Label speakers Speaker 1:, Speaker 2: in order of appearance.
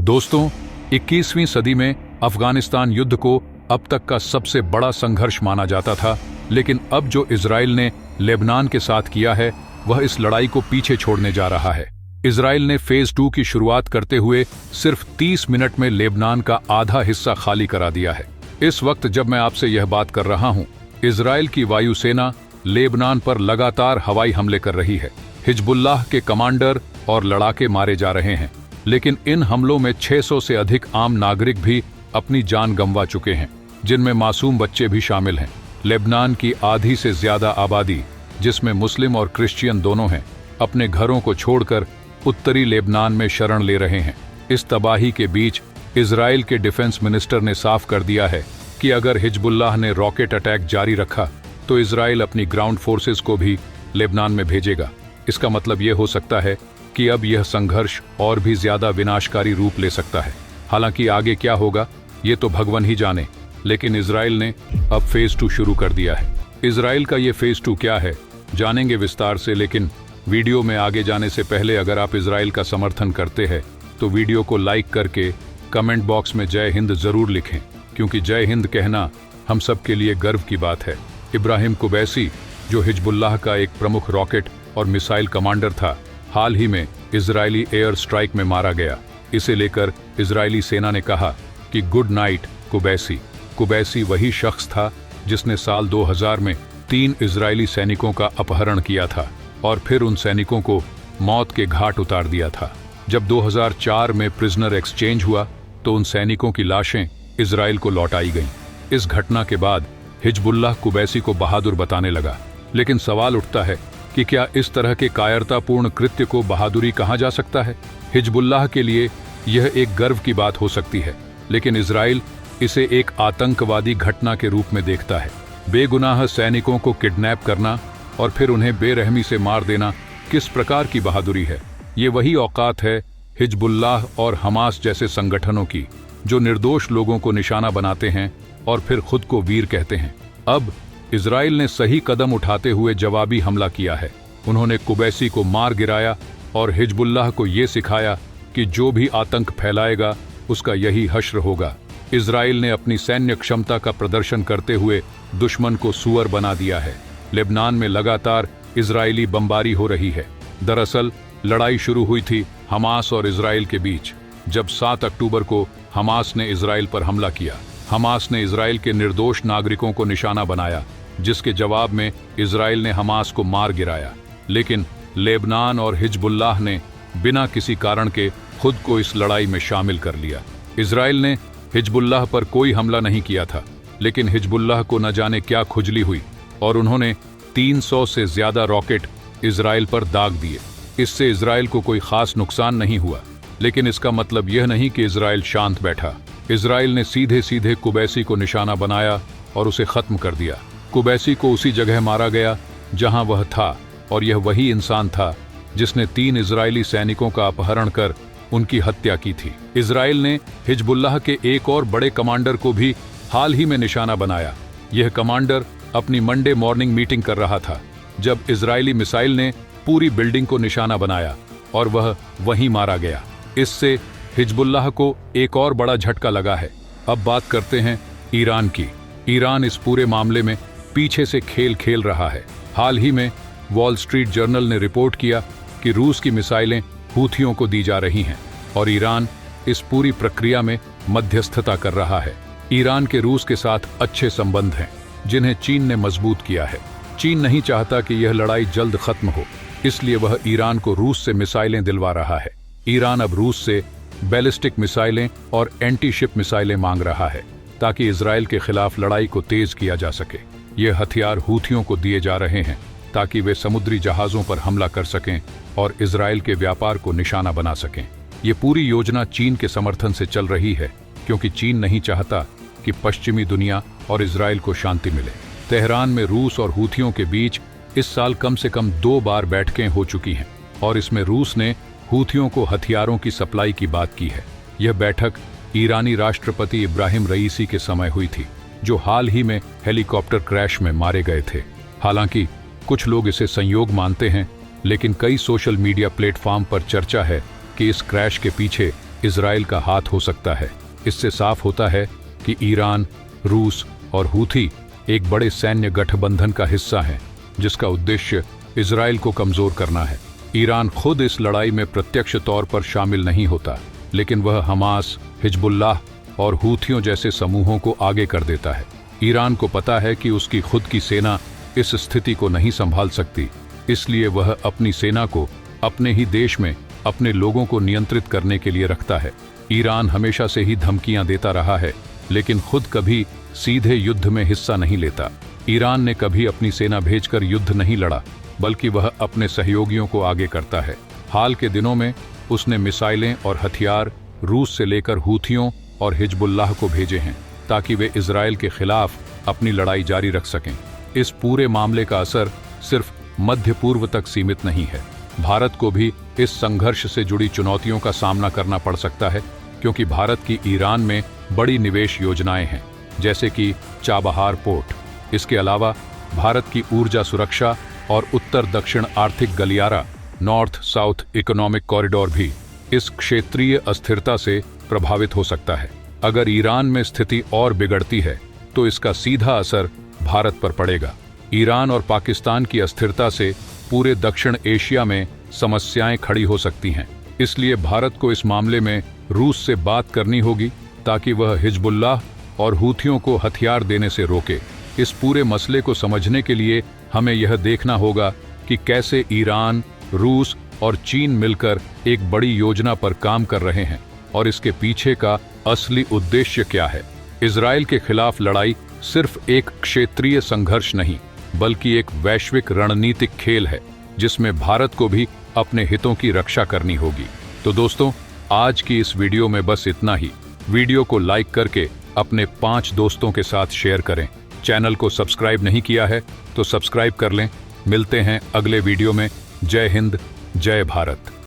Speaker 1: दोस्तों, 21वीं सदी में अफगानिस्तान युद्ध को अब तक का सबसे बड़ा संघर्ष माना जाता था, लेकिन अब जो इजराइल ने लेबनान के साथ किया है वह इस लड़ाई को पीछे छोड़ने जा रहा है। इजराइल ने फेज 2 की शुरुआत करते हुए सिर्फ 30 मिनट में लेबनान का आधा हिस्सा खाली करा दिया है। इस वक्त जब मैं आपसे यह बात कर रहा हूं, इजराइल की वायुसेना लेबनान पर लगातार हवाई हमले कर रही है। हिजबुल्लाह के कमांडर और लड़ाके मारे जा रहे हैं, लेकिन इन हमलों में 600 से अधिक आम नागरिक भी अपनी जान गंवा चुके हैं, जिनमें मासूम बच्चे भी शामिल हैं। लेबनान की आधी से ज्यादा आबादी, जिसमें मुस्लिम और क्रिश्चियन दोनों हैं, अपने घरों को छोड़कर उत्तरी लेबनान में शरण ले रहे हैं। इस तबाही के बीच इजराइल के डिफेंस मिनिस्टर ने साफ कर दिया है कि अगर हिजबुल्लाह ने रॉकेट अटैक जारी रखा तो इजराइल अपनी ग्राउंड फोर्सेस को भी लेबनान में भेजेगा। इसका मतलब यह हो सकता है कि अब यह संघर्ष और भी ज्यादा विनाशकारी रूप ले सकता है। हालांकि आगे क्या होगा ये तो भगवान ही जाने, लेकिन इजराइल ने अब फेज 2 शुरू कर दिया है। इजराइल का ये फेज 2 क्या है जानेंगे विस्तार से, लेकिन वीडियो में आगे जाने से पहले अगर आप इजराइल का समर्थन करते हैं तो वीडियो को लाइक करके कमेंट बॉक्स में जय हिंद जरूर लिखें, क्योंकि जय हिंद कहना हम सब के लिए गर्व की बात है। इब्राहिम कुबैसी, जो हिजबुल्लाह का एक प्रमुख रॉकेट और मिसाइल कमांडर था, हाल ही में इजरायली एयर स्ट्राइक में मारा गया। इसे लेकर इजरायली सेना ने कहा कि गुड नाइट कुबैसी। कुबैसी वही शख्स था जिसने साल 2000 में 3 इजरायली सैनिकों का अपहरण किया था और फिर उन सैनिकों को मौत के घाट उतार दिया था। जब 2004 में प्रिजनर एक्सचेंज हुआ तो उन सैनिकों की लाशें इजराइल को लौटाई गईं। इस घटना के बाद हिजबुल्लाह कुबैसी को बहादुर बताने लगा, लेकिन सवाल उठता है कि क्या इस तरह के कायरतापूर्ण कृत्य को बहादुरी कहा जा सकता है? हिजबुल्लाह के लिए यह एक गर्व की बात हो सकती है, लेकिन इजराइल इसे एक आतंकवादी घटना के रूप में देखता है। बेगुनाह सैनिकों को किडनैप करना और फिर उन्हें बेरहमी से मार देना किस प्रकार की बहादुरी है? ये वही औकात है हिजबुल्लाह और हमास जैसे संगठनों की, जो निर्दोष लोगों को निशाना बनाते हैं और फिर खुद को वीर कहते हैं। अब इजराइल ने सही कदम उठाते हुए जवाबी हमला किया है। उन्होंने कुबैसी को मार गिराया और हिजबुल्लाह को ये सिखाया कि जो भी आतंक फैलाएगा उसका यही हश्र होगा। इजराइल ने अपनी सैन्य क्षमता का प्रदर्शन करते हुए दुश्मन को सुअर बना दिया है। लेबनान में लगातार इजरायली बमबारी हो रही है। दरअसल लड़ाई शुरू हुई थी हमास और इजराइल के बीच, जब 7 अक्टूबर को हमास ने इजराइल पर हमला किया। हमास ने इजराइल के निर्दोष नागरिकों को निशाना बनाया, जिसके जवाब में इजराइल ने हमास को मार गिराया। लेकिन लेबनान और हिजबुल्लाह ने बिना किसी कारण के खुद को इस लड़ाई में शामिल कर लिया। इजराइल ने हिजबुल्लाह पर कोई हमला नहीं किया था, लेकिन हिजबुल्लाह को न जाने क्या खुजली हुई और उन्होंने 300 से ज्यादा रॉकेट इजराइल पर दाग दिए। इससे इजराइल को कोई खास नुकसान नहीं हुआ, लेकिन इसका मतलब यह नहीं कि इजराइल शांत बैठा। इजराइल ने सीधे सीधे कुबैसी को निशाना बनाया और उसे खत्म कर दिया। कुबैसी को उसी जगह मारा गया जहां वह था, और यह वही इंसान था जिसने 3 इजरायली सैनिकों का अपहरण कर उनकी हत्या की थी। इजराइल ने हिजबुल्लाह के एक और बड़े कमांडर को भी हाल ही में निशाना बनाया। यह कमांडर अपनी मंडे मॉर्निंग मीटिंग कर रहा था जब इजरायली मिसाइल ने पूरी बिल्डिंग को निशाना बनाया और वह वहीं मारा गया। इससे हिजबुल्लाह को एक और बड़ा झटका लगा है। अब बात करते हैं ईरान की। ईरान इस पूरे मामले में पीछे से खेल खेल रहा है। हाल ही में वॉल स्ट्रीट जर्नल ने रिपोर्ट किया कि रूस की मिसाइलें हूथियों को दी जा रही हैं और ईरान इस पूरी प्रक्रिया में मध्यस्थता कर रहा है। ईरान के रूस के साथ अच्छे संबंध हैं, जिन्हें चीन ने मजबूत किया है। चीन नहीं चाहता कि यह लड़ाई जल्द खत्म हो, इसलिए वह ईरान को रूस से मिसाइलें दिलवा रहा है। ईरान अब रूस से बैलिस्टिक मिसाइलें और एंटी शिप मिसाइलें मांग रहा है ताकि इजराइल के खिलाफ लड़ाई को तेज किया जा सके। ये हथियार हूथियों को दिए जा रहे हैं ताकि वे समुद्री जहाजों पर हमला कर सकें और इजराइल के व्यापार को निशाना बना सकें। ये पूरी योजना चीन के समर्थन से चल रही है, क्योंकि चीन नहीं चाहता कि पश्चिमी दुनिया और इजराइल को शांति मिले। तेहरान में रूस और हूथियों के बीच इस साल कम से कम 2 बार बैठकें हो चुकी हैं और इसमें रूस ने हूथियों को हथियारों की सप्लाई की बात की है। यह बैठक ईरानी राष्ट्रपति इब्राहिम रईसी के समय हुई थी, जो हाल ही में हेलीकॉप्टर क्रैश में मारे गए थे। हालांकि कुछ लोग इसे संयोग मानते हैं, लेकिन कई सोशल मीडिया प्लेटफॉर्म पर चर्चा है कि इस क्रैश के पीछे इजराइल का हाथ हो सकता है। इससे साफ होता है कि ईरान, रूस और हूथी एक बड़े सैन्य गठबंधन का हिस्सा हैं, जिसका उद्देश्य इजराइल को कमजोर करना है। ईरान खुद इस लड़ाई में प्रत्यक्ष तौर पर शामिल नहीं होता, लेकिन वह हमास, हिजबुल्लाह और हूथियों जैसे समूहों को आगे कर देता है। ईरान को पता है कि उसकी खुद की सेना इस स्थिति को नहीं संभाल सकती, इसलिए वह अपनी सेना को अपने ही देश में अपने लोगों को नियंत्रित करने के लिए रखता है। ईरान हमेशा से ही धमकियां देता रहा है, लेकिन खुद कभी सीधे युद्ध में हिस्सा नहीं लेता। ईरान ने कभी अपनी सेना भेजकर युद्ध नहीं लड़ा, बल्कि वह अपने सहयोगियों को आगे करता है। हाल के दिनों में उसने मिसाइलें और हथियार रूस से लेकर हूथियों और हिजबुल्लाह को भेजे हैं, ताकि वे इजराइल के खिलाफ अपनी लड़ाई जारी रख सकें। इस पूरे मामले का असर सिर्फ मध्य पूर्व तक सीमित नहीं है। भारत को भी इस संघर्ष से जुड़ी चुनौतियों का सामना करना पड़ सकता है, क्योंकि भारत की ईरान में बड़ी निवेश योजनाएं हैं, जैसे कि चाबहार पोर्ट। इसके अलावा भारत की ऊर्जा सुरक्षा और उत्तर दक्षिण आर्थिक गलियारा, नॉर्थ साउथ इकोनॉमिक कॉरिडोर भी इस क्षेत्रीय अस्थिरता से प्रभावित हो सकता है। अगर ईरान में स्थिति और बिगड़ती है तो इसका सीधा असर भारत पर पड़ेगा। ईरान और पाकिस्तान की अस्थिरता से पूरे दक्षिण एशिया में समस्याएं खड़ी हो सकती हैं। इसलिए भारत को इस मामले में रूस से बात करनी होगी, ताकि वह हिजबुल्लाह और हूथियों को हथियार देने से रोके। इस पूरे मसले को समझने के लिए हमें यह देखना होगा कि कैसे ईरान, रूस और चीन मिलकर एक बड़ी योजना पर काम कर रहे हैं और इसके पीछे का असली उद्देश्य क्या है। इजराइल के खिलाफ लड़ाई सिर्फ एक क्षेत्रीय संघर्ष नहीं, बल्कि एक वैश्विक रणनीतिक खेल है, जिसमें भारत को भी अपने हितों की रक्षा करनी होगी। तो दोस्तों, आज की इस वीडियो में बस इतना ही। वीडियो को लाइक करके अपने 5 दोस्तों के साथ शेयर करें। चैनल को सब्सक्राइब नहीं किया है तो सब्सक्राइब कर लें। मिलते हैं अगले वीडियो में। जय हिंद, जय भारत।